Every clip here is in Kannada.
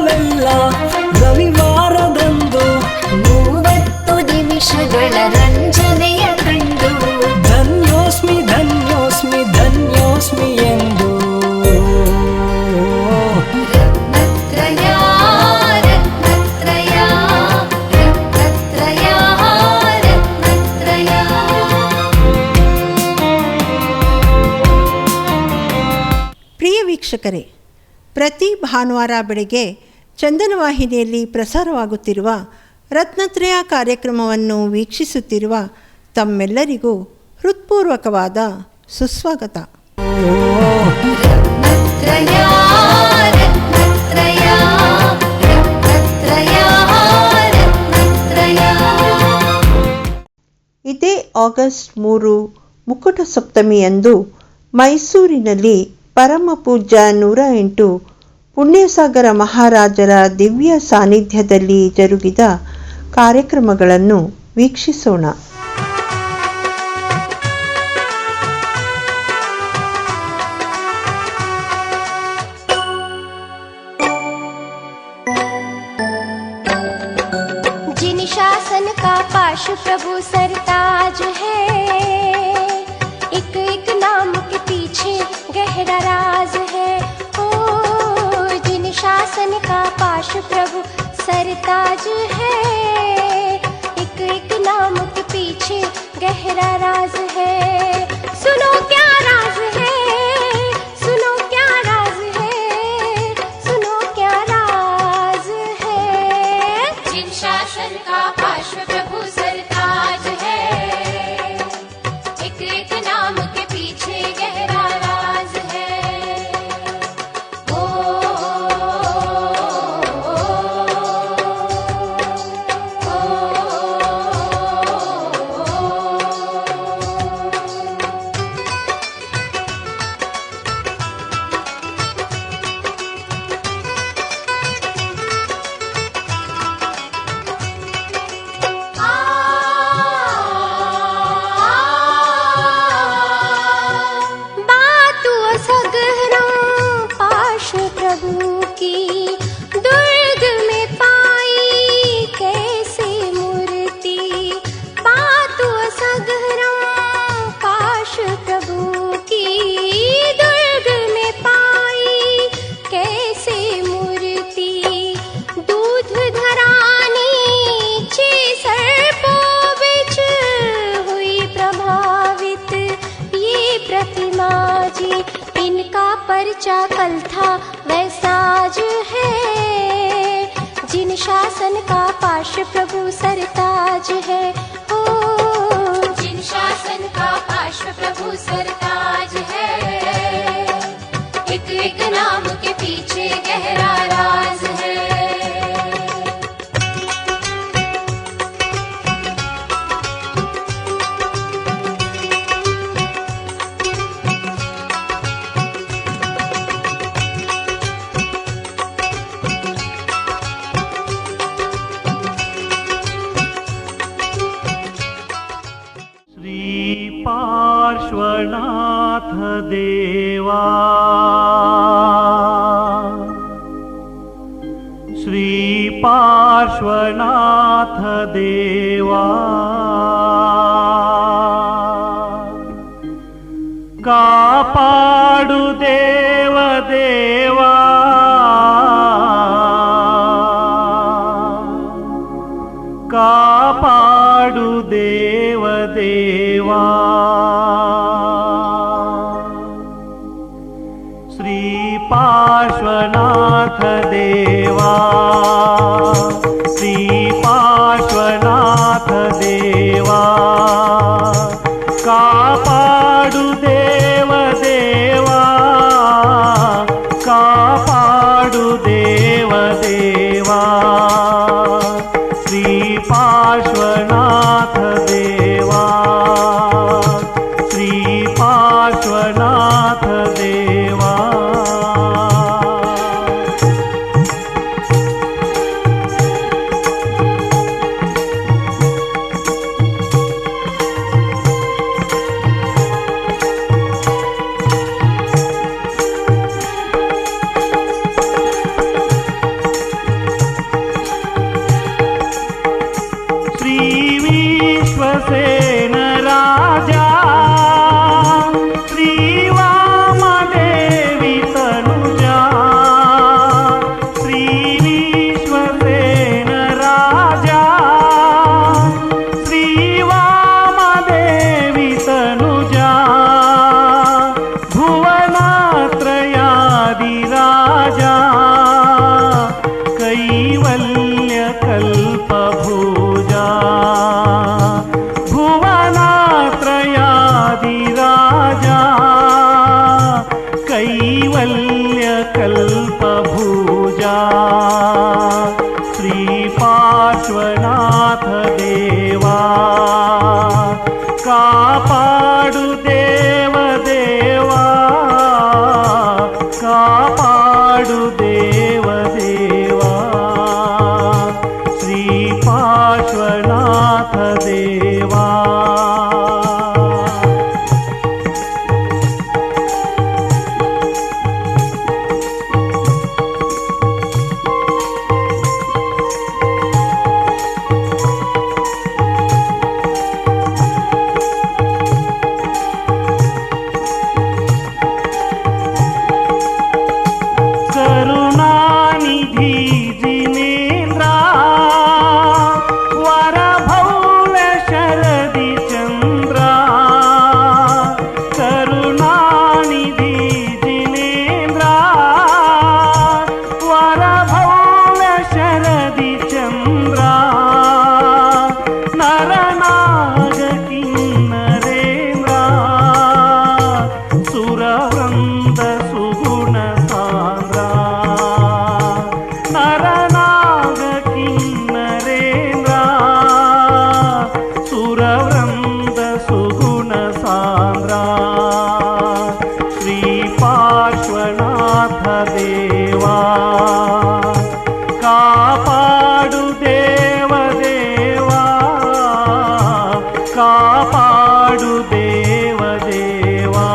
ದಿನವೆಲ್ಲ ರವಿವಾರದಂದು 30 ನಿಮಿಷಗಳ ರಂಜನೆಯ ಕಂಡು ಧನ್ಯೋಸ್ಮಿ ಧನ್ಯೋಸ್ಮಿ ಧನ್ಯೋಸ್ಮಿ ಎಂದು ರತ್ನತ್ರಯ ರತ್ನತ್ರಯ ರತ್ನತ್ರಯ ರತ್ನತ್ರಯ. ಪ್ರಿಯ ವೀಕ್ಷಕರೇ, ಪ್ರತಿ ಭಾನುವಾರ ಬೆಳಗ್ಗೆ ಚಂದನ ವಾಹಿನಿಯಲ್ಲಿ ಪ್ರಸಾರವಾಗುತ್ತಿರುವ ರತ್ನತ್ರಯ ಕಾರ್ಯಕ್ರಮವನ್ನು ವೀಕ್ಷಿಸುತ್ತಿರುವ ತಮ್ಮೆಲ್ಲರಿಗೂ ಹೃತ್ಪೂರ್ವಕವಾದ ಸುಸ್ವಾಗತ. ರತ್ನತ್ರಯ ರತ್ನತ್ರಯ ರತ್ನತ್ರಯ ರತ್ನತ್ರಯ. ಇದೇ ಆಗಸ್ಟ್ 3 ಮುಕುಟ ಸಪ್ತಮಿಯಂದು ಮೈಸೂರಿನಲ್ಲಿ ಪರಮ ಪೂಜ್ಯ 108 ಪುಣ್ಯಸಾಗರ ಮಹಾರಾಜರ ದಿವ್ಯ ಸಾನ್ನಿಧ್ಯದಲ್ಲಿ ಜರುಗಿದ ಕಾರ್ಯಕ್ರಮಗಳನ್ನು ವೀಕ್ಷಿಸೋಣ. जिन शासन का पाश प्रभु सरताज है, एक एक नाम के पीछे गहरा राज है. ओ जिन शासन का पाश प्रभु सरताज है, एक एक नाम के पीछे गहरा राज है. सुनो क्या राज है, सुनो क्या राज है, सुनो क्या राज है. जिन शासन का पार्श्व प्रभु सरताज है, एक एक नाम के पीछे गहरा राज है. ओ, बातु सगरों पाश प्रभु की दुर्ग में पाई कैसे मूर्ति. बातु सगरों पाश प्रभु की दुर्ग में पाई कैसे मूर्ति. दूध धरानी ची सर्पो बिच हुई प्रभावित ये प्रतिमा जी. इनका परचा कल था वैसा आज है, जिन शासन का पाश प्रभु सरताज है. ओ जिन शासन का पाश प्रभु सरताज है, एक एक नाम के पीछे गहरा राज है. श्री पार्श्वनाथ देवा, श्री पार्श्वनाथ देवा, कापाडु देव देवा, कापाडु देव देवा. श्री पार्श्वनाथ देवा, श्री पार्श्वनाथ देवा, कापाडु देव देवा, कापाडु देव देवा. श्री पार्श्वनाथ देवा, श्री पार्श्वनाथ देवा. श्री पार्श्वनाथ देवा कापाडु देव देवा कापाडु देव देवा श्री पार्श्वनाथ देवा करुणानिधि जिनेन्द्रा वरभव्य शरदि चन्द्रा करुणानिधि जिनेन्द्रा वरभव्य शरदि चन्द्रा नरनाग किन्नरेन्द्रा सुरवृन्द सुगुण सान्द्रा नरनाग किन्नरेन्द्रा सुरवृन्द सुगुण सान्द्रा श्री पार्श्वनाथ देवा कापाडु देव देवा कापाडु देव देवा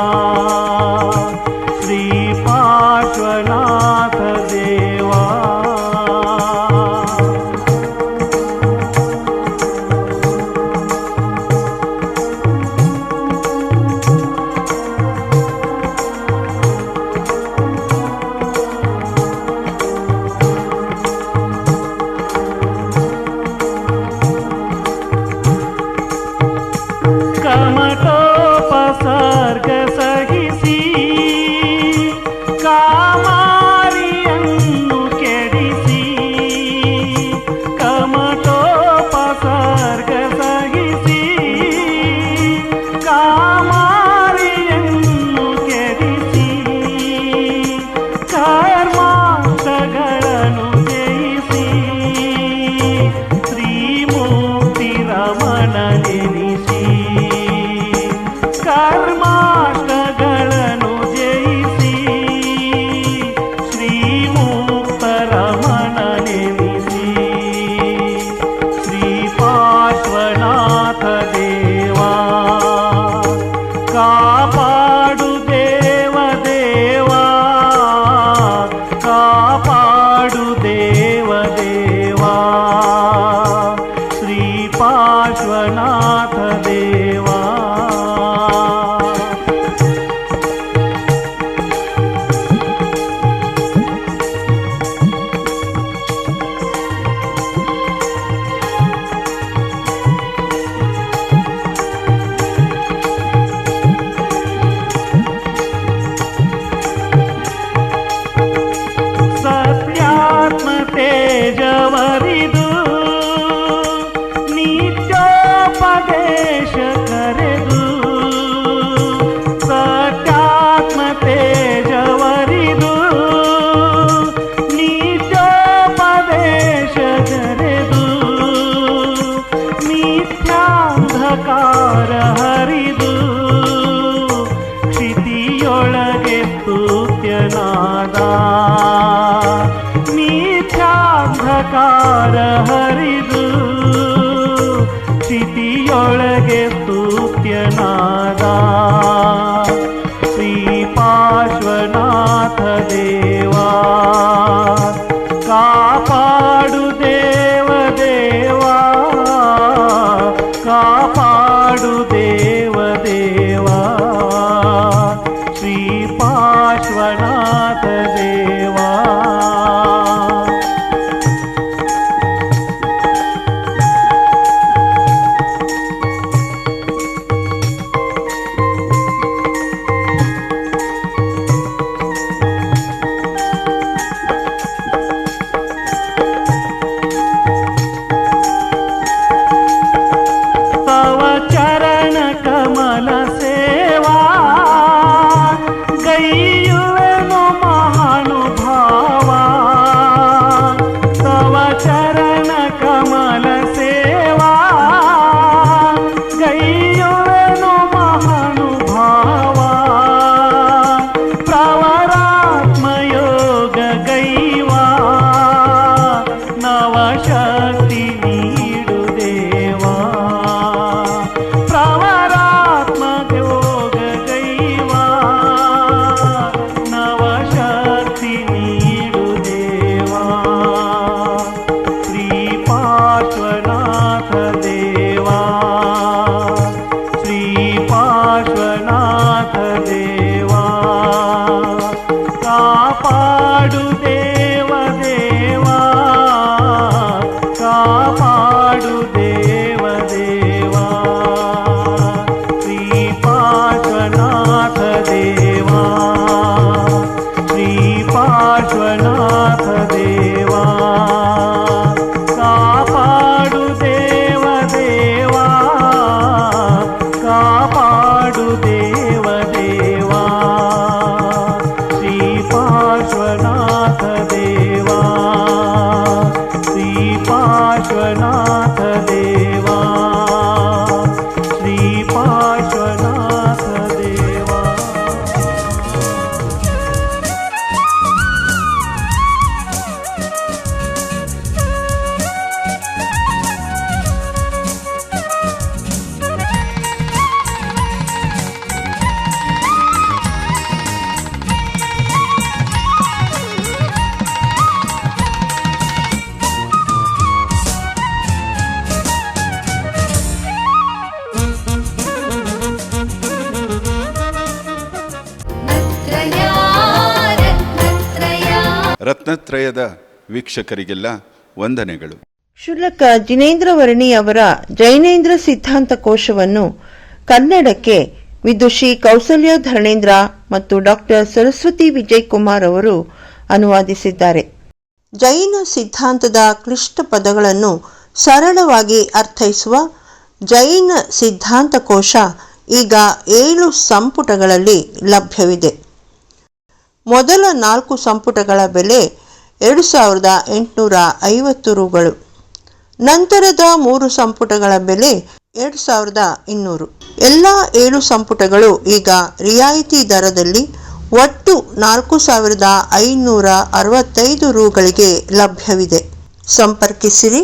श्री पार्श्वनाथ देवा ಕಮಟೋಪಸರ್ಗ ಸಹಿಸಿ ಕಾಮಾರಿಯನ್ನು ಕೆಡಿಸಿ ಕಮಟೋಪಸರ್ಗ ಸಹಿಸಿ ಕಾಮಾರಿಯನ್ನು ಕೆಡಿಸಿ ಕರ್ಮಾಂತಗಳನ್ನು ಜಯಿಸಿ ಶ್ರೀಮೂರ್ತಿ ರಮಣ ನೆನೆಸಿ ಕರ್ಮಾಷ್ಟಗಳನ್ನು ಜಯಿಸಿ ಶ್ರೀಮೂರ್ತ ರಮಣ ನೆನೆಸಿ ಶ್ರೀ ಪಾರ್ಶ್ವನಾಥ ದೇವಾ ಕಾಪಾಡು ದೇವ ದೇವಾ ಕಾಪಾಡು ದೇವ ದೇವಾ ಶ್ರೀ ಪಾರ್ಶ್ವನಾಥ ದೇವಾ ಸತ್ಯಾತ್ಮ ತೇಜವರಿದು ನಿತ್ಯೋಪದೇಶ ಕರೆದು ಸತ್ಯಾತ್ಮ ತೇಜವರಿದು ನಿತ್ಯೋಪದೇಶ ಕರೆದು ನಿತ್ಯಾಂಧಕಾರ ಹರಿದು ಕ್ಷಿತಿಯೊಳಗೆ ಸ್ತುತ್ಯನಾದ ನಿತ್ಯಾಂಧಕಾರ ಹರಿದು ಕ್ಷಿತಿಯೊಳಗೆ ಸ್ತುತ್ಯನಾದ ಶ್ರೀ ಪಾರ್ಶ್ವನಾಥ ದೇವಾ ಕಾಪಾಡು ದೇವ ದೇವಾ ಕಾಪಾಡು ದೇವ ದೇವಾ ಶ್ರೀ ಪಾರ್ಶ್ವನಾಥ ದೇವಾ ಕಾಪಾಡು ದೇವ ದೇವಾ ಶ್ರೀ ಪಾರ್ಶ್ವನಾಥ ದೇವಾ ಶ್ರೀ ಪಾರ್ಶ್ವನಾಥ ದೇವಾ ಕಾಪಾಡು ದೇವ ದೇವಾ ಕಾಪಾಡು ದೇವ ದೇವಾ ಶ್ರೀ ಪಾರ್ಶ್ವನಾಥ ದೇವಾ ಶ್ರೀ ಪಾರ್ಶ್ವನಾಥ ದೇವಾ ಶ್ರೀ ಪಾರ್ಶ್ವನಾಥ ದೇವಾ. ರತ್ನತ್ರಯ ರತ್ನತ್ರಯ ರತ್ನತ್ರಯದ ವೀಕ್ಷಕರಿಗೆಲ್ಲ ವಂದನೆಗಳು. ಕ್ಷುಲ್ಲಕ ಜಿನೇಂದ್ರವರ್ಣಿ ಅವರ ಜೈನೇಂದ್ರ ಸಿದ್ಧಾಂತ ಕೋಶವನ್ನು ಕನ್ನಡಕ್ಕೆ ವಿದುಷಿ ಕೌಸಲ್ಯ ಧರ್ಣೇಂದ್ರ ಮತ್ತು ಡಾಕ್ಟರ್ ಸರಸ್ವತಿ ವಿಜಯ್ ಕುಮಾರ್ ಅವರು ಅನುವಾದಿಸಿದ್ದಾರೆ. ಜೈನ ಸಿದ್ಧಾಂತದ ಕ್ಲಿಷ್ಟ ಪದಗಳನ್ನು ಸರಳವಾಗಿ ಅರ್ಥೈಸುವ ಜೈನ ಸಿದ್ಧಾಂತ ಕೋಶ ಈಗ 7 ಸಂಪುಟಗಳಲ್ಲಿ ಲಭ್ಯವಿದೆ. ಮೊದಲ 4 ಸಂಪುಟಗಳ ಬೆಲೆ 2850 ರೂಗಳು. ನಂತರದ 3 ಸಂಪುಟಗಳ ಬೆಲೆ 2200. ಎಲ್ಲ 7 ಸಂಪುಟಗಳು ಈಗ ರಿಯಾಯಿತಿ ದರದಲ್ಲಿ ಒಟ್ಟು 4565 ರೂಗಳಿಗೆ ಲಭ್ಯವಿದೆ. ಸಂಪರ್ಕಿಸಿರಿ.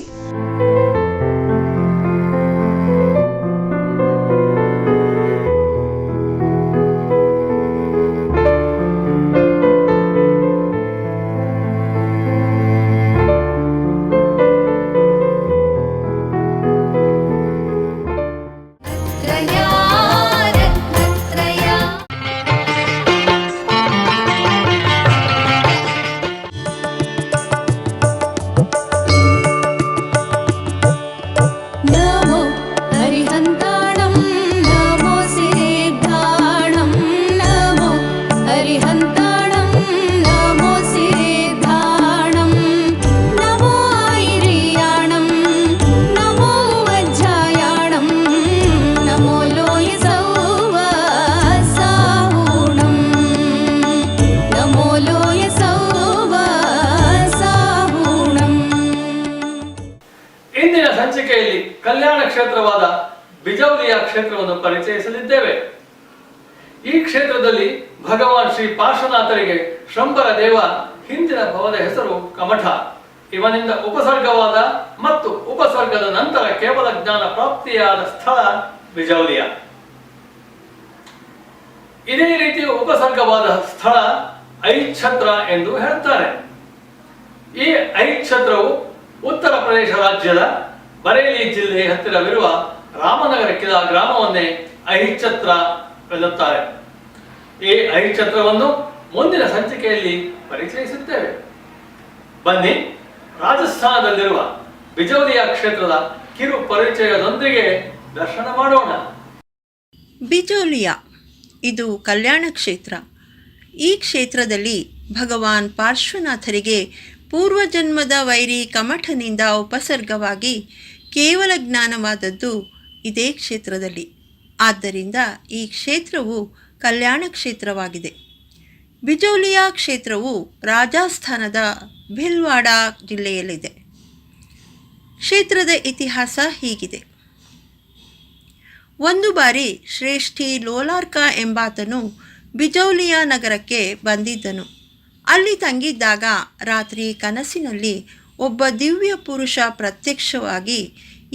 ಸಂಚಿಕೆಯಲ್ಲಿ ಕಲ್ಯಾಣ ಕ್ಷೇತ್ರವಾದ ಬಿಜೌಲಿಯ ಕ್ಷೇತ್ರವನ್ನು ಪರಿಚಯಿಸಲಿದ್ದೇವೆ. ಈ ಕ್ಷೇತ್ರದಲ್ಲಿ ಭಗವಾನ್ ಶ್ರೀ ಪಾರ್ಶ್ವನಾಥರಿಗೆ ಶಂಬರ ದೇವ ಹಿಂದಿನ ಭವದ ಹೆಸರು ಕಮಠ. ಇವನಿಂದ ಉಪಸರ್ಗವಾದ ಮತ್ತು ಉಪಸರ್ಗದ ನಂತರ ಕೇವಲ ಜ್ಞಾನ ಪ್ರಾಪ್ತಿಯಾದ ಸ್ಥಳ ಬಿಜೌಲಿಯ. ಇದೇ ರೀತಿ ಉಪಸರ್ಗವಾದ ಸ್ಥಳ ಐಚ್ಛತ್ರ ಎಂದು ಹೇಳ್ತಾರೆ. ಈ ಐಚ್ಛತ್ರವು ಉತ್ತರ ಪ್ರದೇಶ ರಾಜ್ಯದ ಬರೇಲಿ ಜಿಲ್ಲೆ ಹತ್ತಿರವಿರುವ ರಾಮನಗರ ಕಿಲಾ ಗ್ರಾಮವನ್ನೇ ಐಚ್ಛತ್ರ ಎನ್ನುತ್ತಾರೆ. ಈ ಐಚ್ಛತ್ರವನ್ನು ಮುಂದಿನ ಸಂಚಿಕೆಯಲ್ಲಿ ಪರಿಚಯಿಸುತ್ತೇವೆ. ಬನ್ನಿ, ರಾಜಸ್ಥಾನದಲ್ಲಿರುವ ಬಿಜೌಲಿಯ ಕ್ಷೇತ್ರದ ಕಿರು ಪರಿಚಯದೊಂದಿಗೆ ದರ್ಶನ ಮಾಡೋಣ. ಬಿಜೌಲಿಯ ಇದು ಕಲ್ಯಾಣ ಕ್ಷೇತ್ರ. ಈ ಕ್ಷೇತ್ರದಲ್ಲಿ ಭಗವಾನ್ ಪಾರ್ಶ್ವನಾಥರಿಗೆ ಪೂರ್ವಜನ್ಮದ ವೈರಿ ಕಮಠನಿಂದ ಉಪಸರ್ಗವಾಗಿ ಕೇವಲ ಜ್ಞಾನವಾದದ್ದು ಇದೇ ಕ್ಷೇತ್ರದಲ್ಲಿ. ಆದ್ದರಿಂದ ಈ ಕ್ಷೇತ್ರವು ಕಲ್ಯಾಣ ಕ್ಷೇತ್ರವಾಗಿದೆ. ಬಿಜೌಲಿಯ ಕ್ಷೇತ್ರವು ರಾಜಸ್ಥಾನದ ಭಿಲ್ವಾಡ ಜಿಲ್ಲೆಯಲ್ಲಿದೆ. ಕ್ಷೇತ್ರದ ಇತಿಹಾಸ ಹೀಗಿದೆ. ಒಂದು ಬಾರಿ ಶ್ರೇಷ್ಠಿ ಲೋಲಾರ್ಕ ಎಂಬಾತನು ಬಿಜೌಲಿಯ ನಗರಕ್ಕೆ ಬಂದಿದ್ದನು. ಅಲ್ಲಿ ತಂಗಿದ್ದಾಗ ರಾತ್ರಿ ಕನಸಿನಲ್ಲಿ ಒಬ್ಬ ದಿವ್ಯ ಪುರುಷ ಪ್ರತ್ಯಕ್ಷವಾಗಿ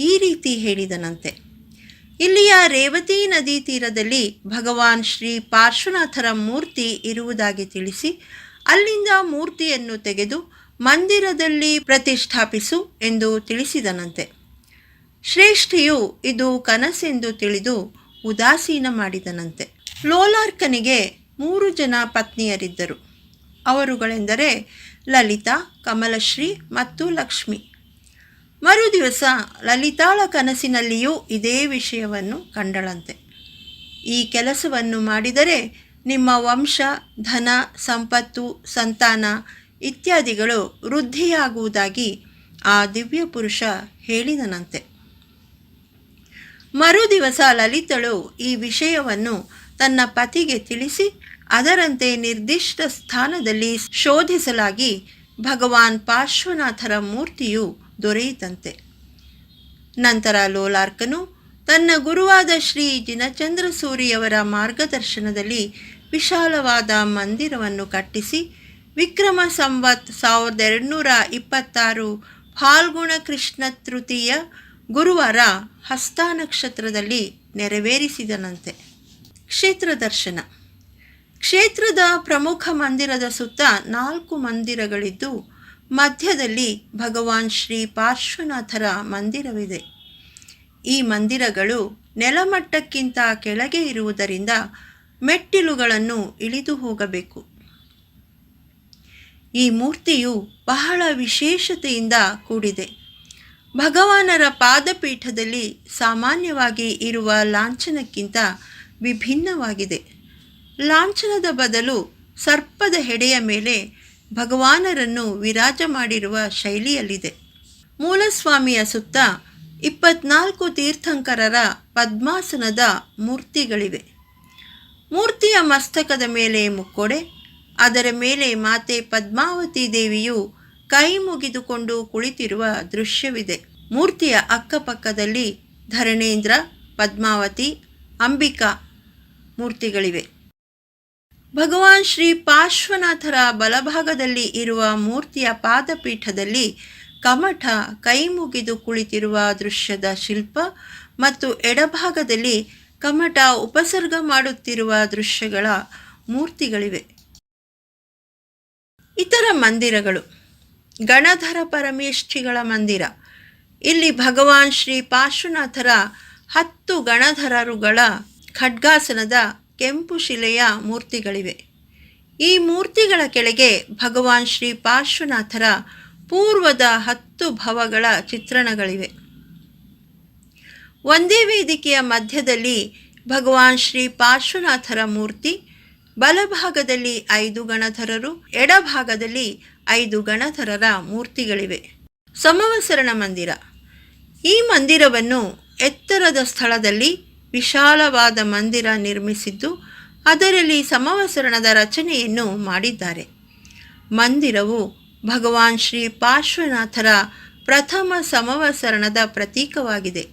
ಈ ರೀತಿ ಹೇಳಿದನಂತೆ: ಇಲ್ಲಿಯ ರೇವತಿ ನದಿ ತೀರದಲ್ಲಿ ಭಗವಾನ್ ಶ್ರೀ ಪಾರ್ಶ್ವನಾಥರ ಮೂರ್ತಿ ಇರುವುದಾಗಿ ತಿಳಿಸಿ ಅಲ್ಲಿಂದ ಮೂರ್ತಿಯನ್ನು ತೆಗೆದು ಮಂದಿರದಲ್ಲಿ ಪ್ರತಿಷ್ಠಾಪಿಸು ಎಂದು ತಿಳಿಸಿದನಂತೆ. ಶ್ರೇಷ್ಠಿಯು ಇದು ಕನಸೆಂದು ತಿಳಿದು ಉದಾಸೀನ ಮಾಡಿದನಂತೆ. ಲೋಲಾರ್ಕನಿಗೆ 3 ಜನ ಪತ್ನಿಯರಿದ್ದರು. ಅವರುಗಳೆಂದರೆ ಲಲಿತಾ, ಕಮಲಶ್ರೀ ಮತ್ತು ಲಕ್ಷ್ಮಿ. ಮರುದಿವಸ ಲಲಿತಾಳ ಕನಸಿನಲ್ಲಿಯೂ ಇದೇ ವಿಷಯವನ್ನು ಕಂಡಳಂತೆ. ಈ ಕೆಲಸವನ್ನು ಮಾಡಿದರೆ ನಿಮ್ಮ ವಂಶ, ಧನ, ಸಂಪತ್ತು, ಸಂತಾನ ಇತ್ಯಾದಿಗಳು ವೃದ್ಧಿಯಾಗುವುದಾಗಿ ಆ ದಿವ್ಯ ಪುರುಷ ಹೇಳಿದನಂತೆ. ಮರುದಿವಸ ಲಲಿತಳು ಈ ವಿಷಯವನ್ನು ತನ್ನ ಪತಿಗೆ ತಿಳಿಸಿ ಅದರಂತೆ ನಿರ್ದಿಷ್ಟ ಸ್ಥಾನದಲ್ಲಿ ಶೋಧಿಸಲಾಗಿ ಭಗವಾನ್ ಪಾರ್ಶ್ವನಾಥರ ಮೂರ್ತಿಯು ದೊರೆಯಿತಂತೆ. ನಂತರ ಲೋಲಾರ್ಕನು ತನ್ನ ಗುರುವಾದ ಶ್ರೀ ಜಿನಚಂದ್ರ ಸೂರಿಯವರ ಮಾರ್ಗದರ್ಶನದಲ್ಲಿ ವಿಶಾಲವಾದ ಮಂದಿರವನ್ನು ಕಟ್ಟಿಸಿ ವಿಕ್ರಮ ಸಂವತ್ 1226 ಫಾಲ್ಗುಣ ಕೃಷ್ಣ ತೃತೀಯ ಗುರುವಾರ ಹಸ್ತ ನಕ್ಷತ್ರದಲ್ಲಿ ನೆರವೇರಿಸಿದನಂತೆ. ಕ್ಷೇತ್ರ ದರ್ಶನ. ಕ್ಷೇತ್ರದ ಪ್ರಮುಖ ಮಂದಿರದ ಸುತ್ತ 4 ಮಂದಿರಗಳಿದ್ದು ಮಧ್ಯದಲ್ಲಿ ಭಗವಾನ್ ಶ್ರೀ ಪಾರ್ಶ್ವನಾಥರ ಮಂದಿರವಿದೆ. ಈ ಮಂದಿರಗಳು ನೆಲಮಟ್ಟಕ್ಕಿಂತ ಕೆಳಗೆ ಇರುವುದರಿಂದ ಮೆಟ್ಟಿಲುಗಳನ್ನು ಇಳಿದು ಹೋಗಬೇಕು. ಈ ಮೂರ್ತಿಯು ಬಹಳ ವಿಶೇಷತೆಯಿಂದ ಕೂಡಿದೆ. ಭಗವಾನರ ಪಾದಪೀಠದಲ್ಲಿ ಸಾಮಾನ್ಯವಾಗಿ ಇರುವ ಲಾಂಛನಕ್ಕಿಂತ ವಿಭಿನ್ನವಾಗಿದೆ. ಲಾಂಛನದ ಬದಲು ಸರ್ಪದ ಹೆಡೆಯ ಮೇಲೆ ಭಗವಾನರನ್ನು ವಿರಾಜ ಮಾಡಿರುವ ಶೈಲಿಯಲ್ಲಿದೆ. ಮೂಲಸ್ವಾಮಿಯ ಸುತ್ತ 24 ತೀರ್ಥಂಕರರ ಪದ್ಮಾಸನದ ಮೂರ್ತಿಗಳಿವೆ. ಮೂರ್ತಿಯ ಮಸ್ತಕದ ಮೇಲೆ ಮುಕ್ಕೊಡೆ, ಅದರ ಮೇಲೆ ಮಾತೆ ಪದ್ಮಾವತಿ ದೇವಿಯು ಕೈ ಮುಗಿದುಕೊಂಡು ಕುಳಿತಿರುವ ದೃಶ್ಯವಿದೆ. ಮೂರ್ತಿಯ ಅಕ್ಕಪಕ್ಕದಲ್ಲಿ ಧರಣೇಂದ್ರ, ಪದ್ಮಾವತಿ, ಅಂಬಿಕಾ ಮೂರ್ತಿಗಳಿವೆ. ಭಗವಾನ್ ಶ್ರೀ ಪಾರ್ಶ್ವನಾಥರ ಬಲಭಾಗದಲ್ಲಿ ಇರುವ ಮೂರ್ತಿಯ ಪಾದಪೀಠದಲ್ಲಿ ಕಮಠ ಕೈ ಮುಗಿದು ಕುಳಿತಿರುವ ದೃಶ್ಯದ ಶಿಲ್ಪ ಮತ್ತು ಎಡಭಾಗದಲ್ಲಿ ಕಮಠ ಉಪಸರ್ಗ ಮಾಡುತ್ತಿರುವ ದೃಶ್ಯಗಳ ಮೂರ್ತಿಗಳಿವೆ. ಇತರ ಮಂದಿರಗಳು. ಗಣಧರ ಪರಮೇಷ್ಠಿಗಳ ಮಂದಿರ. ಇಲ್ಲಿ ಭಗವಾನ್ ಶ್ರೀ ಪಾರ್ಶ್ವನಾಥರ 10 ಗಣಧರರುಗಳ ಖಡ್ಗಾಸನದ ಕೆಂಪು ಶಿಲೆಯ ಮೂರ್ತಿಗಳಿವೆ. ಈ ಮೂರ್ತಿಗಳ ಕೆಳಗೆ ಭಗವಾನ್ ಶ್ರೀ ಪಾರ್ಶ್ವನಾಥರ ಪೂರ್ವದ 10 ಭವಗಳ ಚಿತ್ರಣಗಳಿವೆ. ಒಂದೇ ವೇದಿಕೆಯ ಮಧ್ಯದಲ್ಲಿ ಭಗವಾನ್ ಶ್ರೀ ಪಾರ್ಶ್ವನಾಥರ ಮೂರ್ತಿ, ಬಲಭಾಗದಲ್ಲಿ 5 ಗಣಧರರು, ಎಡಭಾಗದಲ್ಲಿ 5 ಗಣಧರರ ಮೂರ್ತಿಗಳಿವೆ. ಸಮವಸರಣ ಮಂದಿರ. ಈ ಮಂದಿರವನ್ನು ಎತ್ತರದ ಸ್ಥಳದಲ್ಲಿ ವಿಶಾಲವಾದ ಮಂದಿರ ನಿರ್ಮಿಸಿದ್ದು ಅದರಲ್ಲಿ ಸಮವಸರಣದ ರಚನೆಯನ್ನು ಮಾಡಿದ್ದಾರೆ. ಮಂದಿರವು ಭಗವಾನ್ ಶ್ರೀ ಪಾರ್ಶ್ವನಾಥರ ಪ್ರಥಮ ಸಮವಸರಣದ ಪ್ರತೀಕವಾಗಿದೆ.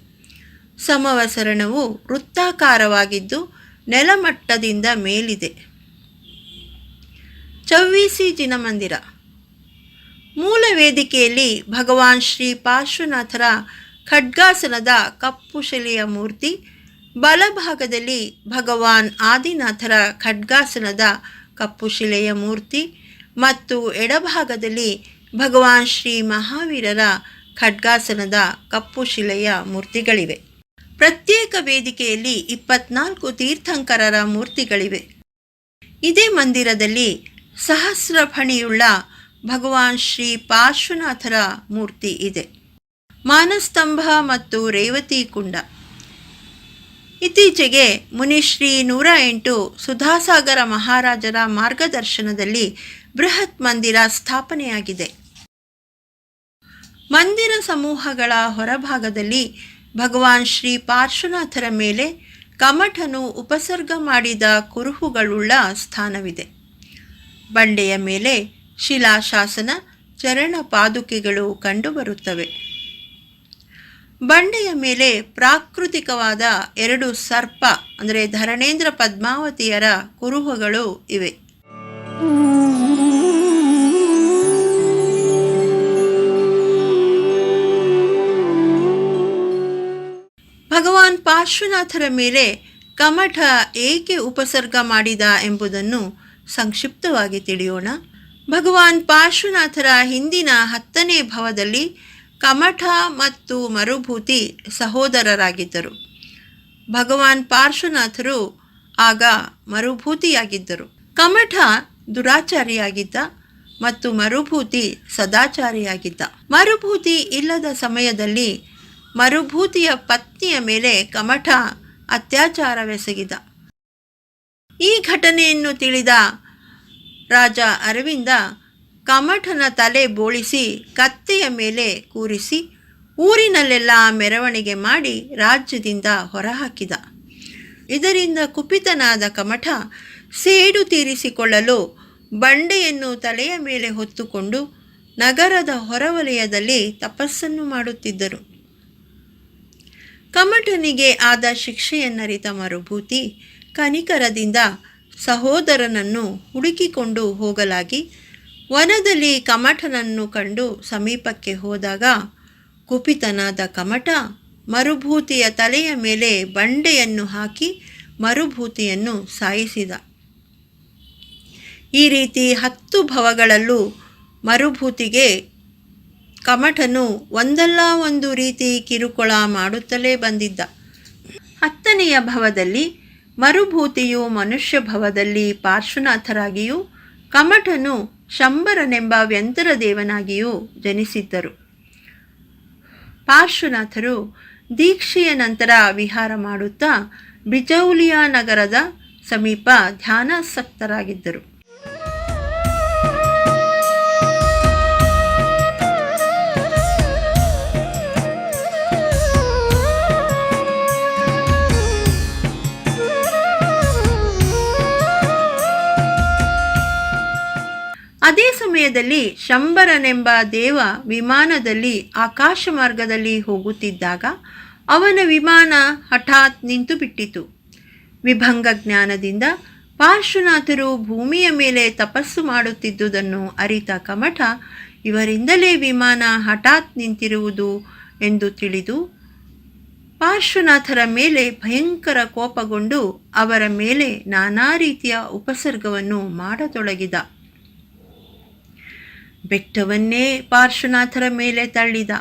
ಸಮವಸರಣವು ವೃತ್ತಾಕಾರವಾಗಿದ್ದು ನೆಲಮಟ್ಟದಿಂದ ಮೇಲಿದೆ. ಚವ್ವೀಸಿ ಜಿನಮಂದಿರ. ಮೂಲ ವೇದಿಕೆಯಲ್ಲಿ ಭಗವಾನ್ ಶ್ರೀ ಪಾರ್ಶ್ವನಾಥರ ಖಡ್ಗಾಸನದ ಕಪ್ಪು ಶಿಲೆಯ ಮೂರ್ತಿ, ಬಲಭಾಗದಲ್ಲಿ ಭಗವಾನ್ ಆದಿನಾಥರ ಖಡ್ಗಾಸನದ ಕಪ್ಪು ಶಿಲೆಯ ಮೂರ್ತಿ ಮತ್ತು ಎಡಭಾಗದಲ್ಲಿ ಭಗವಾನ್ ಶ್ರೀ ಮಹಾವೀರರ ಖಡ್ಗಾಸನದ ಕಪ್ಪು ಶಿಲೆಯ ಮೂರ್ತಿಗಳಿವೆ. ಪ್ರತ್ಯೇಕ ವೇದಿಕೆಯಲ್ಲಿ 24 ತೀರ್ಥಂಕರರ ಮೂರ್ತಿಗಳಿವೆ. ಇದೇ ಮಂದಿರದಲ್ಲಿ ಸಹಸ್ರಫಣಿಯುಳ್ಳ ಭಗವಾನ್ ಶ್ರೀ ಪಾರ್ಶ್ವನಾಥರ ಮೂರ್ತಿ ಇದೆ. ಮಾನಸ್ತಂಭ ಮತ್ತು ರೇವತಿ ಕುಂಡ. ಇತ್ತೀಚೆಗೆ ಮುನಿಶ್ರೀ 108 ಸುಧಾಸಾಗರ ಮಹಾರಾಜರ ಮಾರ್ಗದರ್ಶನದಲ್ಲಿ ಬೃಹತ್ ಮಂದಿರ ಸ್ಥಾಪನೆಯಾಗಿದೆ. ಮಂದಿರ ಸಮೂಹಗಳ ಹೊರಭಾಗದಲ್ಲಿ ಭಗವಾನ್ ಶ್ರೀ ಪಾರ್ಶ್ವನಾಥರ ಮೇಲೆ ಕಮಠನು ಉಪಸರ್ಗ ಮಾಡಿದ ಕುರುಹುಗಳುಳ್ಳ ಸ್ಥಾನವಿದೆ. ಬಂಡೆಯ ಮೇಲೆ ಶಿಲಾಶಾಸನ, ಚರಣ ಪಾದುಕೆಗಳು ಕಂಡುಬರುತ್ತವೆ. ಬಂಡೆಯ ಮೇಲೆ ಪ್ರಾಕೃತಿಕವಾದ 2 ಸರ್ಪ ಅಂದರೆ ಧರಣೇಂದ್ರ ಪದ್ಮಾವತಿಯರ ಕುರುಹುಗಳು ಇವೆ. ಭಗವಾನ್ ಪಾರ್ಶ್ವನಾಥರ ಮೇಲೆ ಕಮಠ ಏಕೆ ಉಪಸರ್ಗ ಮಾಡಿದ ಎಂಬುದನ್ನು ಸಂಕ್ಷಿಪ್ತವಾಗಿ ತಿಳಿಯೋಣ. ಭಗವಾನ್ ಪಾರ್ಶ್ವನಾಥರ ಹಿಂದಿನ 10ನೇ ಭವದಲ್ಲಿ ಕಮಠ ಮತ್ತು ಮರುಭೂತಿ ಸಹೋದರರಾಗಿದ್ದರು. ಭಗವಾನ್ ಪಾರ್ಶ್ವನಾಥರು ಆಗ ಮರುಭೂತಿಯಾಗಿದ್ದರು. ಕಮಠ ದುರಾಚಾರಿಯಾಗಿದ್ದ. ಮತ್ತು ಮರುಭೂತಿ ಸದಾಚಾರಿಯಾಗಿದ್ದ. ಮರುಭೂತಿ ಇಲ್ಲದ ಸಮಯದಲ್ಲಿ ಮರುಭೂತಿಯ ಪತ್ನಿಯ ಮೇಲೆ ಕಮಠ ಅತ್ಯಾಚಾರವೆಸಗಿದ. ಈ ಘಟನೆಯನ್ನು ತಿಳಿದ ರಾಜ ಅರವಿಂದ ಕಮಠನ ತಲೆ ಬೋಳಿಸಿ ಕತ್ತೆಯ ಮೇಲೆ ಕೂರಿಸಿ ಊರಿನಲ್ಲೆಲ್ಲ ಮೆರವಣಿಗೆ ಮಾಡಿ ರಾಜ್ಯದಿಂದ ಹೊರಹಾಕಿದ. ಇದರಿಂದ ಕುಪಿತನಾದ ಕಮಠ ಸೇಡು ತೀರಿಸಿಕೊಳ್ಳಲು ಬಂಡೆಯನ್ನು ತಲೆಯ ಮೇಲೆ ಹೊತ್ತುಕೊಂಡು ನಗರದ ಹೊರವಲಯದಲ್ಲಿ ತಪಸ್ಸನ್ನು ಮಾಡುತ್ತಿದ್ದರು. ಕಮಠನಿಗೆ ಆದ ಶಿಕ್ಷೆಯನ್ನರಿತ ಮರುಭೂತಿ ಕನಿಕರದಿಂದ ಸಹೋದರನನ್ನು ಹುಡುಕಿಕೊಂಡು ಹೋಗಲಾಗಿ ವನದಲ್ಲಿ ಕಮಠನನ್ನು ಕಂಡು ಸಮೀಪಕ್ಕೆ ಹೋದಾಗ ಕುಪಿತನಾದ ಕಮಠ ಮರುಭೂತಿಯ ತಲೆಯ ಮೇಲೆ ಬಂಡೆಯನ್ನು ಹಾಕಿ ಮರುಭೂತಿಯನ್ನು ಸಾಯಿಸಿದ. ಈ ರೀತಿ 10 ಭವಗಳಲ್ಲೂ ಮರುಭೂತಿಗೆ ಕಮಠನು ಒಂದಲ್ಲ ಒಂದು ರೀತಿ ಕಿರುಕುಳ ಮಾಡುತ್ತಲೇ ಬಂದಿದ್ದ. 10ನೆಯ ಭವದಲ್ಲಿ ಮರುಭೂತಿಯು ಮನುಷ್ಯ ಭವದಲ್ಲಿ ಪಾರ್ಶ್ವನಾಥರಾಗಿಯೂ ಕಮಠನು ಶಂಬರನೆಂಬ ವ್ಯಂತರ ದೇವನಾಗಿಯೂ ಜನಿಸಿದ್ದರು. ಪಾರ್ಶ್ವನಾಥರು ದೀಕ್ಷೆಯ ನಂತರ ವಿಹಾರ ಮಾಡುತ್ತಾ ಬಿಜೌಲಿಯಾ ನಗರದ ಸಮೀಪ ಧ್ಯಾನಾಸಕ್ತರಾಗಿದ್ದರು. ಅದೇ ಸಮಯದಲ್ಲಿ ಶಂಬರನೆಂಬ ದೇವ ವಿಮಾನದಲ್ಲಿ ಆಕಾಶ ಮಾರ್ಗದಲ್ಲಿ ಹೋಗುತ್ತಿದ್ದಾಗ ಅವನ ವಿಮಾನ ಹಠಾತ್ ನಿಂತು ಬಿಟ್ಟಿತು. ವಿಭಂಗ ಜ್ಞಾನದಿಂದ ಪಾರ್ಶ್ವನಾಥರು ಭೂಮಿಯ ಮೇಲೆ ತಪಸ್ಸು ಮಾಡುತ್ತಿದ್ದುದನ್ನು ಅರಿತ ಕಮಠ ಇವರಿಂದಲೇ ವಿಮಾನ ಹಠಾತ್ ನಿಂತಿರುವುದು ಎಂದು ತಿಳಿದು ಪಾರ್ಶ್ವನಾಥರ ಮೇಲೆ ಭಯಂಕರ ಕೋಪಗೊಂಡು ಅವರ ಮೇಲೆ ನಾನಾ ರೀತಿಯ ಉಪಸರ್ಗವನ್ನು ಮಾಡತೊಡಗಿದ. ಬೆಟ್ಟವನ್ನೇ ಪಾರ್ಶ್ವನಾಥರ ಮೇಲೆ ತಳ್ಳಿದ.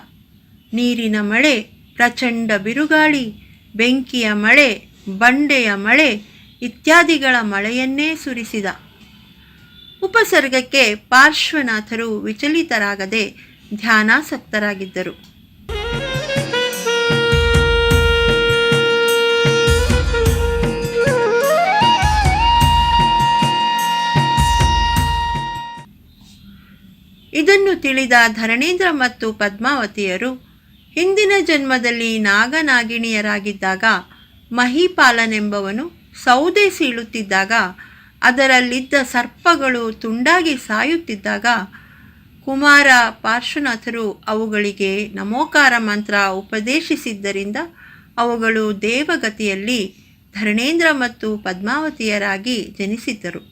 ನೀರಿನ ಮಳೆ, ಪ್ರಚಂಡ ಬಿರುಗಾಳಿ, ಬೆಂಕಿಯ ಮಳೆ, ಬಂಡೆಯ ಮಳೆ ಇತ್ಯಾದಿಗಳ ಮಳೆಯನ್ನೇ ಸುರಿಸಿದ. ಉಪಸರ್ಗಕ್ಕೆ ಪಾರ್ಶ್ವನಾಥರು ವಿಚಲಿತರಾಗದೆ ಧ್ಯಾನಾಸಕ್ತರಾಗಿದ್ದರು. ಇದನ್ನು ತಿಳಿದ ಧರಣೇಂದ್ರ ಮತ್ತು ಪದ್ಮಾವತಿಯರು ಹಿಂದಿನ ಜನ್ಮದಲ್ಲಿ ನಾಗನಾಗಿಣಿಯರಾಗಿದ್ದಾಗ ಮಹೀಪಾಲನೆಂಬವನು ಸೌದೆ ಸೀಳುತ್ತಿದ್ದಾಗ ಅದರಲ್ಲಿದ್ದ ಸರ್ಪಗಳು ತುಂಡಾಗಿ ಸಾಯುತ್ತಿದ್ದಾಗ ಕುಮಾರ ಪಾರ್ಶ್ವನಾಥರು ಅವುಗಳಿಗೆ ನಮೋಕಾರ ಮಂತ್ರ ಉಪದೇಶಿಸಿದ್ದರಿಂದ ಅವುಗಳು ದೇವಗತಿಯಲ್ಲಿ ಧರಣೇಂದ್ರ ಮತ್ತು ಪದ್ಮಾವತಿಯರಾಗಿ ಜನಿಸಿದ್ದರು.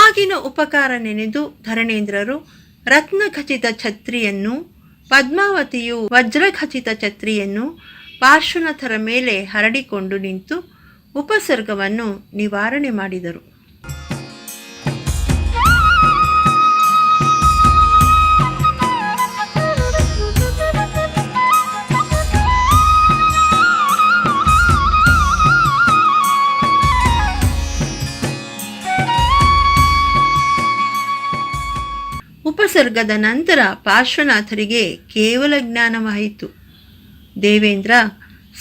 ಆಗಿನ ಉಪಕಾರ ನೆನೆದು ಧರಣೇಂದ್ರರು ರತ್ನಖಚಿತ ಛತ್ರಿಯನ್ನು, ಪದ್ಮಾವತಿಯು ವಜ್ರಖಚಿತ ಛತ್ರಿಯನ್ನು ಪಾರ್ಶ್ವನಾಥರ ಮೇಲೆ ಹರಡಿಕೊಂಡು ನಿಂತು ಉಪಸರ್ಗವನ್ನು ನಿವಾರಣೆ ಮಾಡಿದರು. ಉಪಸರ್ಗದ ನಂತರ ಪಾರ್ಶ್ವನಾಥರಿಗೆ ಕೇವಲ ಜ್ಞಾನವಾಯಿತು. ದೇವೇಂದ್ರ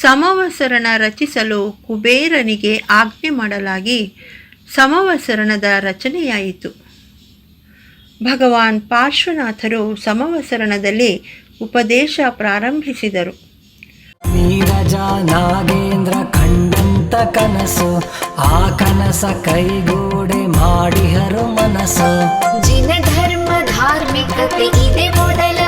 ಸಮವಸರಣ ರಚಿಸಲು ಕುಬೇರನಿಗೆ ಆಜ್ಞೆ ಮಾಡಲಾಗಿ ಸಮವಸರಣದ ರಚನೆಯಾಯಿತು. ಭಗವಾನ್ ಪಾರ್ಶ್ವನಾಥರು ಸಮವಸರಣದಲ್ಲಿ ಉಪದೇಶ ಪ್ರಾರಂಭಿಸಿದರು. ನೀರಜ ನಾಗೇಂದ್ರ ಕಂಡಂತ ಕನಸು, ಆ ಕನಸ ಕೈಗೂಡೆ ಮಾಡಿಹರು ಮನಸ್ಸು. ಜಿನ ಧರ್ಮ ಧಾರ್ಮಿಕತೆ ಇದೆ ಮೊದಲ